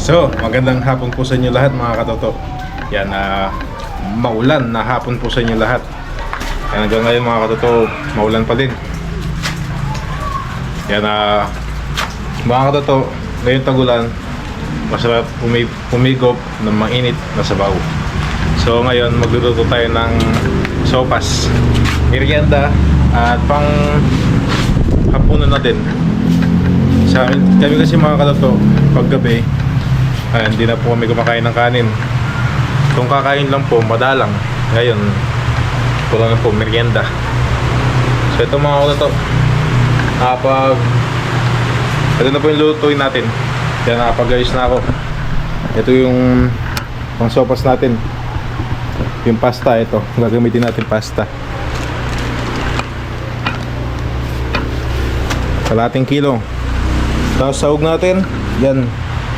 So, magandang hapon po sa inyo lahat mga katoto. Yan, maulan na hapon po sa inyo lahat. Yan, hanggang ngayon mga katoto, maulan pa din. Yan, mga katoto, ngayon tagulan, masarap humigop ng mainit na sabaw. So ngayon, magluluto tayo ng sopas, merienda, at pang hapunan na din. Kami kasi mga katoto, paggabi, hindi na po kami kumakain ng kanin. Kung kakain lang po, madalang. Ngayon, puro na po merienda. So ito mga katoto, ito na po yung lutuin natin. Yan, nakapag-ayos na ako. Ito yung pang sopas natin. Yung pasta, ito. Gagamitin natin pasta. Kalating kilo. Tapos sahog natin. Yan.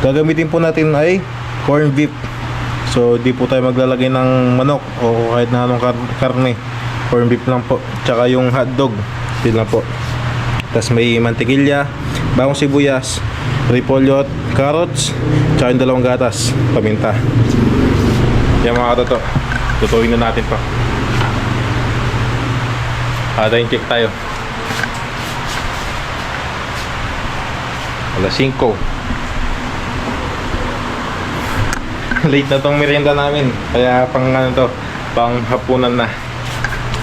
Gagamitin po natin ay corn beef. So di po tayo maglalagay ng manok o kahit na anong karne. Corn beef lang po. Tsaka yung hotdog, yun lang po. Tapos may mantikilya, bawang sibuyas, repolyo at carrots, tsaka yung dalawang gatas, paminta. Yan mga katoto, tutuin na natin pa. Time check tayo. Alas 5. Late na tong merienda namin, kaya pang pang hapunan na.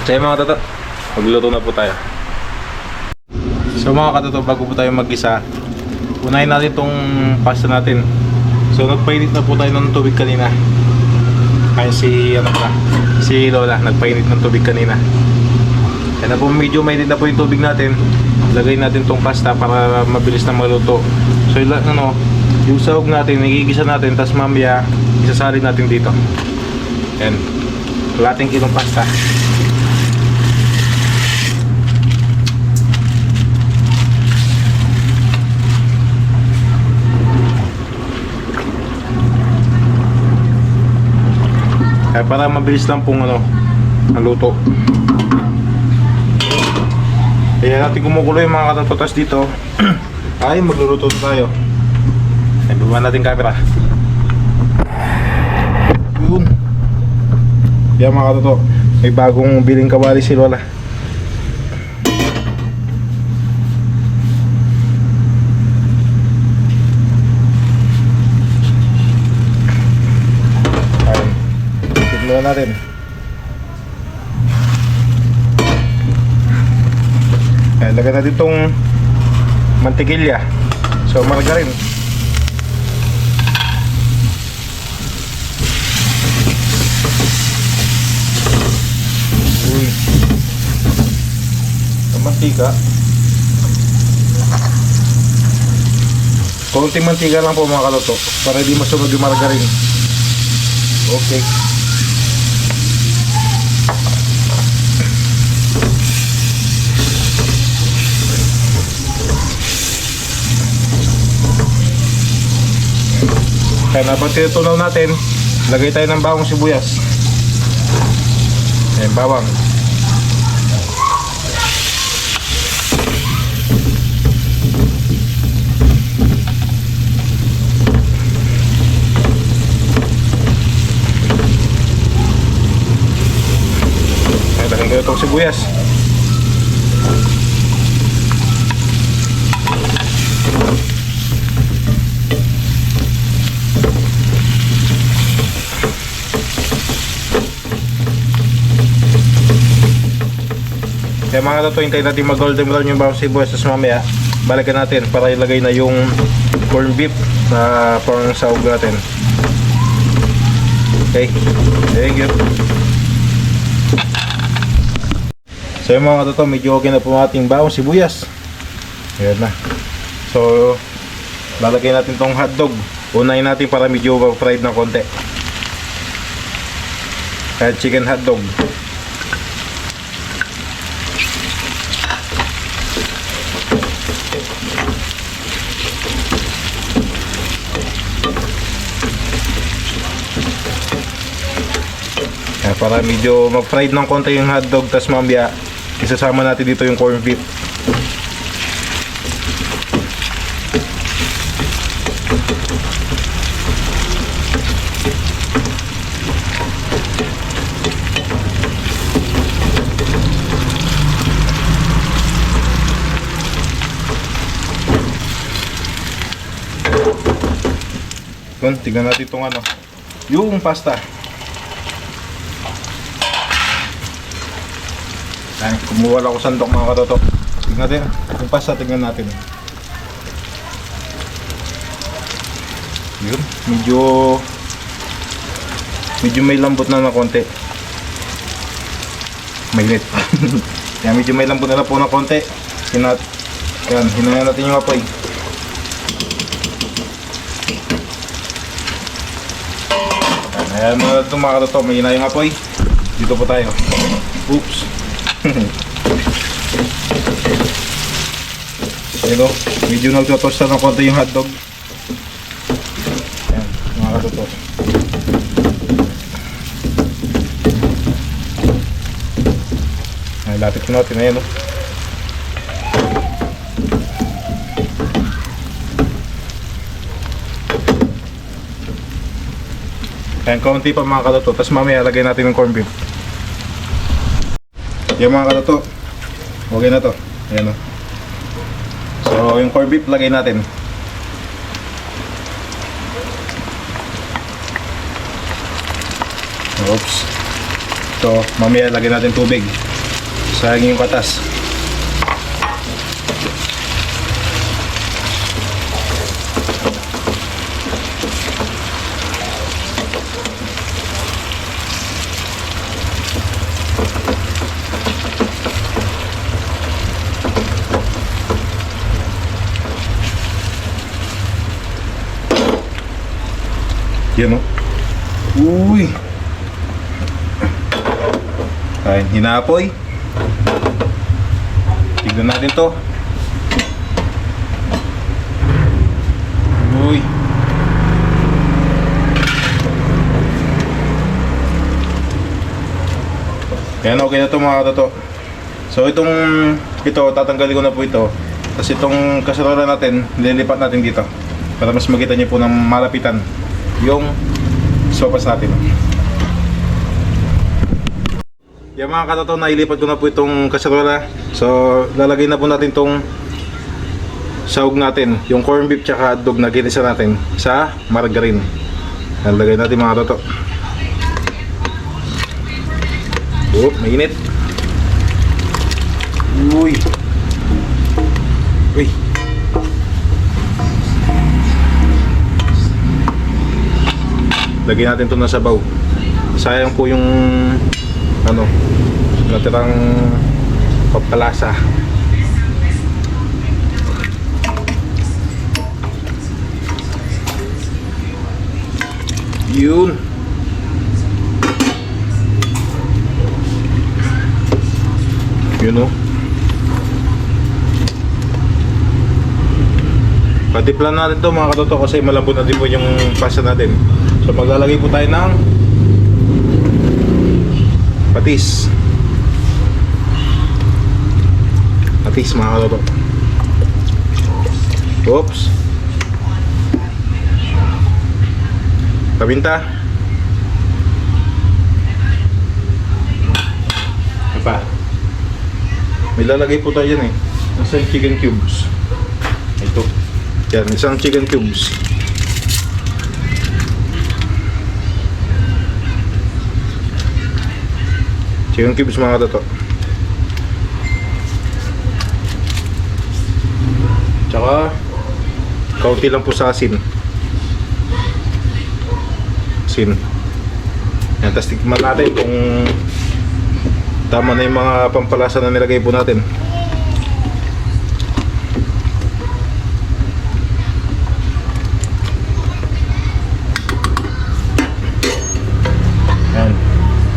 So mga katoto, magluto na po tayo. So mga katoto, bago po tayo mag-isa, unahin natin itong pasta natin. So nagpainit na po tayo ng tubig kanina. Kaya si Lola nagpainit ng tubig kanina. Kaya na po medyo mainit na po yung tubig natin. Lagay natin itong pasta para mabilis na maluto. So yung sahog natin, igigisa natin, tapos mamaya isasalin natin dito. Yan, kalating kilong pasta. Kaya para mabilis lang pong maluto. Kaya natin kumukulo yung mga katototas dito. Ay, magluluto tayo. Ay, baba natin camera. Yun. Yan mga katoto, may bagong biling kawali si Lola. Tignan natin. Ayan, lagyan natin itong mantikilya. So margarine. Uy, ang mantika. Konting mantika lang po mga kaloto, para hindi masunog yung margarine. Okay. Kaya napag tinutunaw natin, lagay tayo ng bawang sibuyas. Ayan, bawang. Ayan, lagay ko itong sibuyas. Kaya mga katoto, hintayin natin mag golden brown yung bawang sibuyas, tapos mamaya balikan natin para ilagay na yung corn beef na pang sahog natin. Okay, thank you. So yung mga katoto, medyo okay na po ating bawang sibuyas. Ayan na. So lalagay natin tong hotdog. Unahin natin para medyo fried ng konti. Kaya chicken hotdog. Para medyo mag-fried ng konti yung hotdog, tas mamaya isasama natin dito yung corned beef. Yun, tignan natin itong ano, yung pasta. Yan, kumuha lang ako sandok mga katotok. Tignan natin, yung pasta tignan natin. Yun, medyo may lambot na konti. Mainit. Yan, medyo may lambot na po ng konti. Yan, hinayan natin yung apoy. Ayan mga ito mga katotok, may hina yung apoy. Dito po tayo. Oops. Ayan o, medyo nagtotosta ng konti yung hotdog. Ayan mga katotok. Ayan, lapit ko natin. Ayan o. Ayan, kaunti pa mga katoto. Tapos mamaya lagay natin yung corned beef. Yung mga katoto, okay na to. Ayan o. So yung corned beef lagay natin. Oops. So mamaya lagay natin tubig. Sayang yung katas. Yan o. Uy. Ayan, hinapoy. Tignan natin to. Uy. Ayan, okay na to mga katoto. So ito tatanggalin ko na po ito. Tapos itong kaserola natin, nililipat natin dito para mas makita niyo po ng malapitan yung sopas natin. Yung mga katoto, nailipat ko na po itong kaserola. So lalagay na po natin itong sahog natin, yung corned beef tsaka hotdog na ginisa natin sa margarine. Lalagay natin mga katoto. Oh, mainit. Uy. Uy. Lagyan natin ito na sabaw. Sayang po yung ano, natirang pampalasa. Yun. Yun o. Patiplan natin to mga katoto kasi malambot na din po yung pasta natin. So maglalagay po tayo ng patis. Patis mga katoto. Oops. Paminta. Apa? May lalagay po tayo dyan eh. Isang chicken cubes. Ito. Yan, isang chicken cubes. Chicken cubes mga katoto. Tsaka kaunti lang po sa asin. Asin. Yan, tapos tikman natin kung tama na yung mga pampalasa na nilagay po natin. Yan.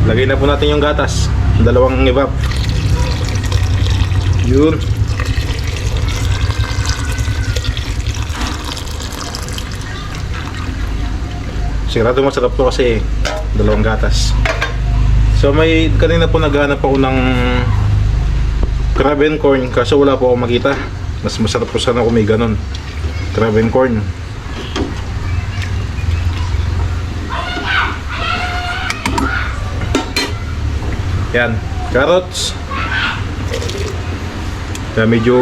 Lagay na po natin yung gatas. Dalawang evap. Yun. Sigurado masarap to kasi dalawang gatas. So may kanina po naghanap ako ng crab and corn kaso wala po akong makita. Mas masarap po sana kung may ganon. Crab and corn. Yan, carrots. Kaya medyo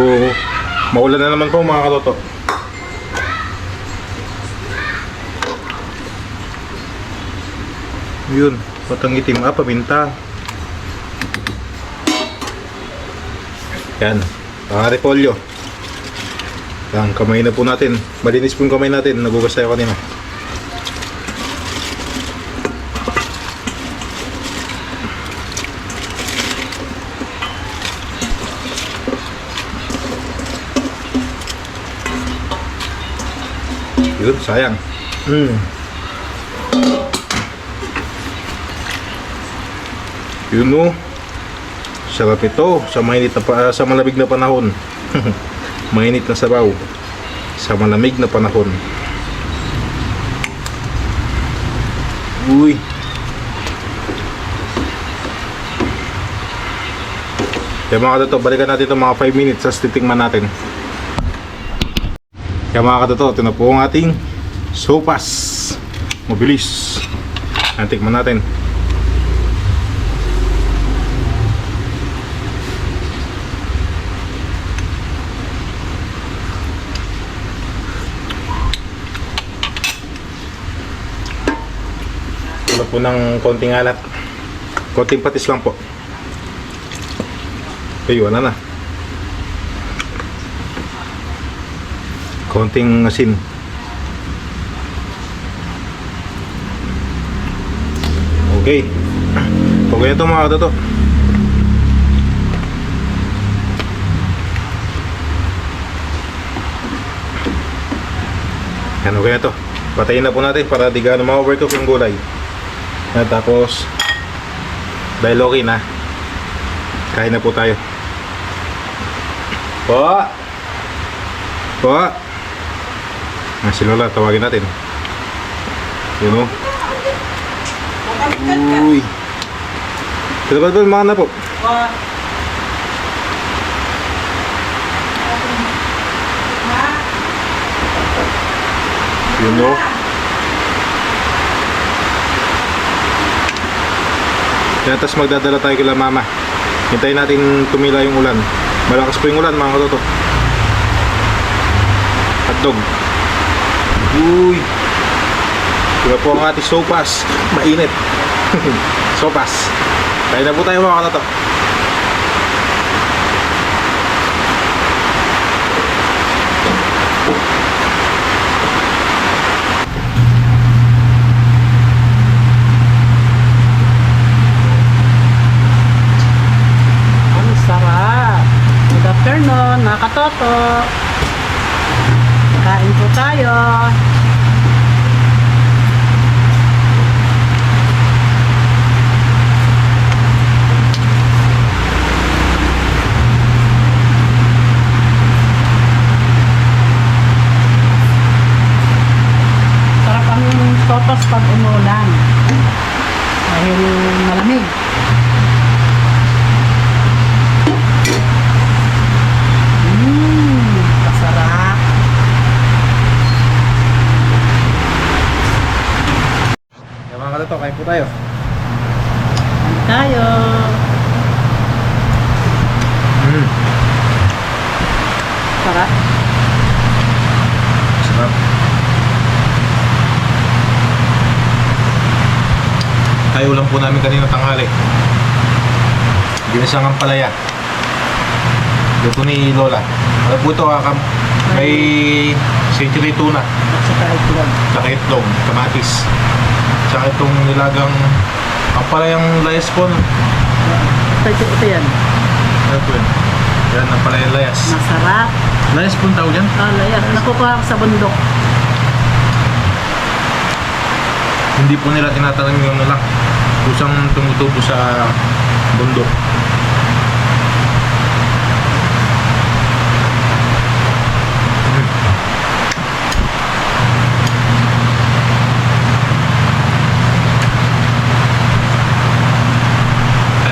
maulan na naman po mga katoto. Yun, patang itim. Paminta. Yan, repolyo. Yan, kamay na po natin. Malinis po yung kamay natin. Nagugas tayo kanina. Yun, sayang. Yun o. Sarap ito sa mainit na sa malamig na panahon. Mainit na sabaw sa malamig na panahon. Uy. Kaya mga katoto, balikan natin ito mga 5 minutes. Tapos titingnan natin. Kaya mga katoto, ito na po ang ating sopas. Mabilis. Tikman natin. Wala po ng konting alat. Konting patis lang po. Okay, wala na. Konting asin. Okay. Okay na ito mga katoto. Yan, okay na ito. Patayin na po natin para di gaano ma-overcook yung gulay. At tapos dahil okay na, kain na po tayo. Po si Lola, tawagin natin. Yun o. Uy. Ito ba ito mga na po? Yun o. Kaya tas magdadala tayo kila mama. Hintayin natin tumila yung ulan. Malakas po yung ulan mga katoto. Hotdog. Uy. Diba po ang ating sopas. Mainit. Sopas. Kaya na po tayo mga katoto. Mga katoto, kain po tayo. Sarap ang sopas pag umulan dahil malamig. Ito, kain po tayo. Kain tayo. Sarap. Sarap. Tayo lang po namin kanina tanghali. Ginisang ang palaya. Luto ni Lola. Ano po ito? May century tuna. At saka itlog. Saka itlog, kamatis. Tsaka itong nilagang ang palayang layas po. Ito yan. Ano po yun? Yan, ang palayang layas. Masarap. Layas po ang tawag yan? Layas. Nakukuha ko sa bundok. Hindi po nila tinatanim yung lang. Kusang tumutubo sa bundok.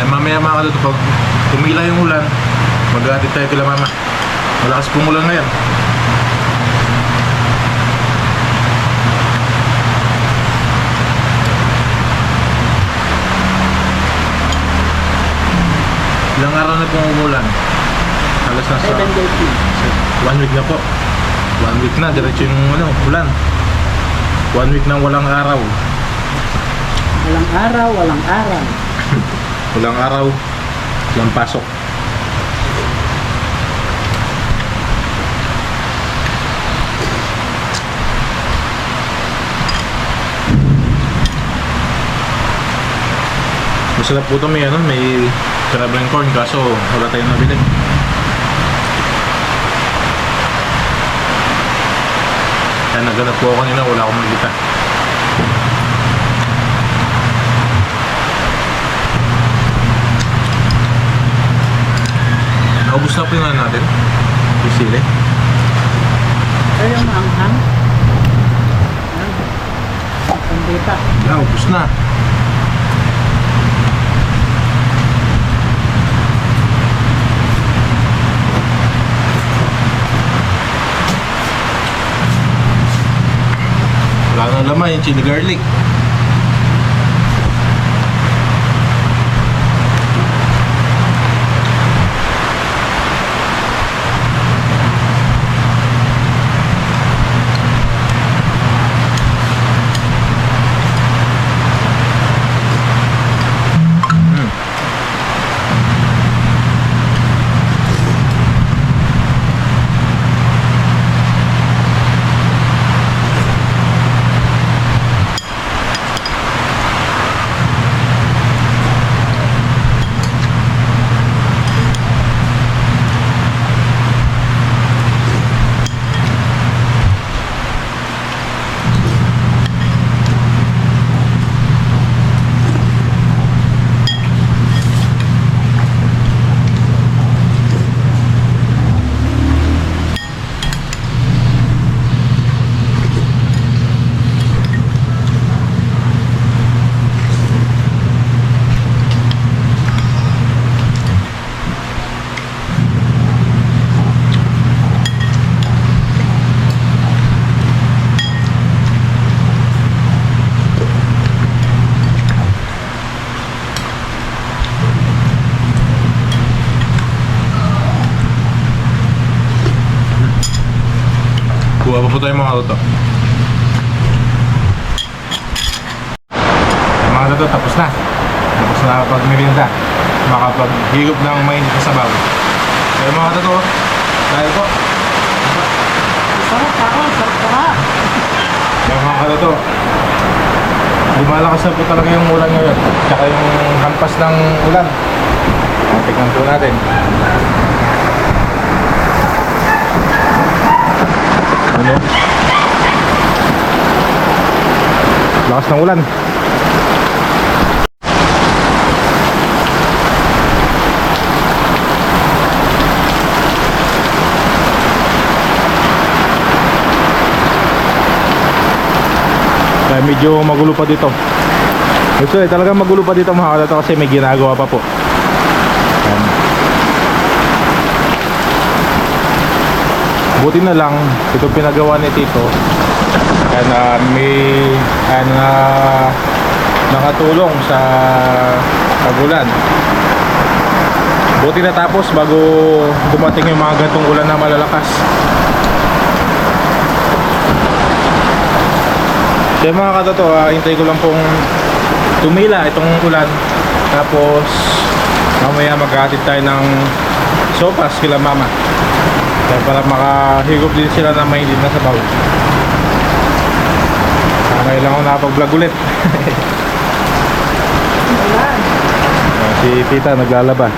Mamaya mga katoto, pag tumila yung ulan, mag-aatid tayo kila mama. Malakas pong ulan ngayon. Ilang araw na pong umulan? Halos nasa 7 days. 1 week na po. 1 week na, diretso yung ulan. 1 week na walang araw. Walang araw, walang araw. Walang araw, walang pasok. Masarap po ito, may crabble and corn kaso wala tayong nabili. Kaya naganap po ako kanina, wala akong makita. Naubos na po yung ano natin, yung sili. Pero yung maanghang. Yan. Hindi pa. Naubos na. Wala nang laman yung chili garlic. Kuha pa po tayo mga toto. Mga toto, tapos na. Tapos na pag-merienda. Makapag-higop ng mainit na sabaw. Kaya mga toto, dahil po. Sarap ako, sarap ka. Kaya mga toto, lumalakas na po talaga yung ulan ngayon. Tsaka yung hampas ng ulan. Tignan po natin. Ano? Lakas ng ulan. Kaya medyo magulo pa dito. Ito talagang magulo pa dito mga kadato kasi may ginagawa pa po. Ayan. Buti na lang ito pinagawa ni Tito. Kaya may nakatulong sa pagulan. Buti na tapos bago dumating yung mga gantong ulan na malalakas. Kaya mga katoto, hintay ko lang pong tumila itong ulan. Tapos mamaya maghahatid tayo ng sopas kila mama. Kaya para makahigop din sila na mainit na sabaw. Ngayon lang ako nakapag-vlog ulit. Ulan. Si tita naglalaba.